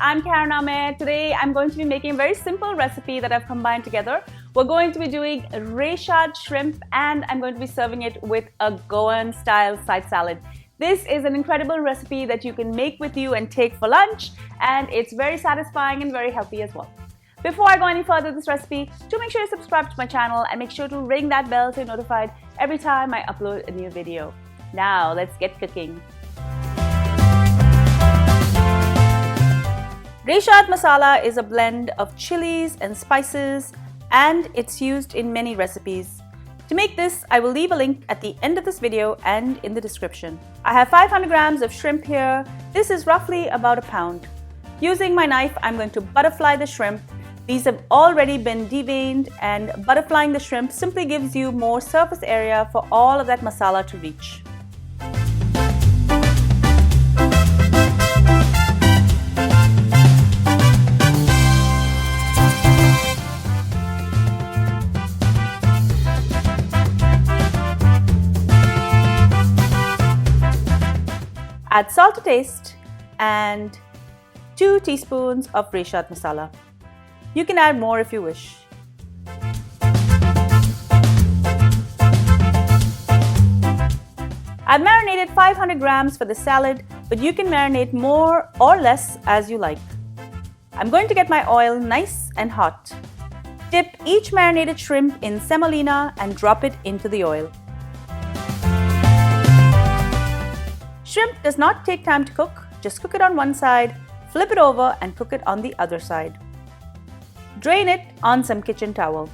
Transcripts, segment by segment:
I'm Ahmed. Today I'm going to be making a very simple recipe that I've combined together. We're going to be doing Rechad shrimp and I'm going to be serving it with a Goan style side salad. This is an incredible recipe that you can make with you and take for lunch, and it's very satisfying and very healthy as well. Before I go any further with this recipe, do make sure you subscribe to my channel and make sure to ring that bell so you're notified every time I upload a new video. Now let's get cooking. Rechad Masala is a blend of chilies and spices, and it's used in many recipes. To make this, I will leave a link at the end of this video and in the description. I have 500 grams of shrimp here. This is roughly about a pound. Using my knife, I'm going to butterfly the shrimp. These have already been deveined, and butterflying the shrimp simply gives you more surface area for all of that masala to reach. Add salt to taste and 2 teaspoons of Rechad Masala. You can add more if you wish. I've marinated 500 grams for the salad, but you can marinate more or less as you like. I'm going to get my oil nice and hot. Dip each marinated shrimp in semolina and drop it into the oil. Shrimp does not take time to cook. Just cook it on one side, flip it over and cook it on the other side. Drain it on some kitchen towel.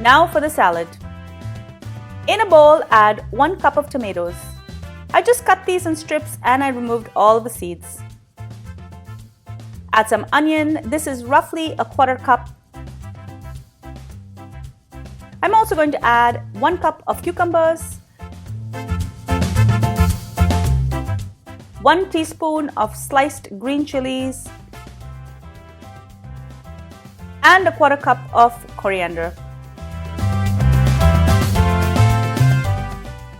Now for the salad. In a bowl, add 1 cup of tomatoes. I just cut these in strips and I removed all the seeds. Add some onion. This is roughly a 1/4 cup. I'm also going to add 1 cup of cucumbers, 1 teaspoon of sliced green chilies, and a 1/4 cup of coriander.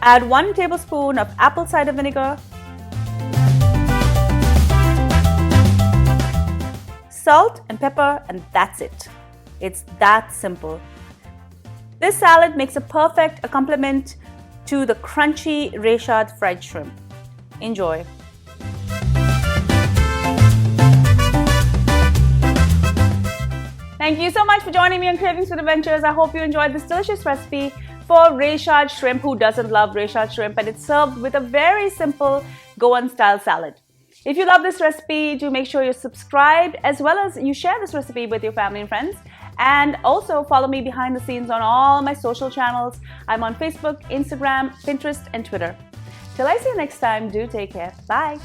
Add 1 tablespoon of apple cider vinegar, salt and pepper, and that's it. It's that simple. This salad makes a perfect accompaniment to the crunchy Rechad fried shrimp. Enjoy. Thank you so much for joining me on Cravings with Adventures. I hope you enjoyed this delicious recipe for Rechad shrimp. Who doesn't love Rechad shrimp? And it's served with a very simple Goan style salad. If you love this recipe, do make sure you're subscribed, as well as you share this recipe with your family and friends. And also follow me behind the scenes on all my social channels. I'm on Facebook, Instagram, Pinterest, and Twitter. Till I see you next time, do take care. Bye.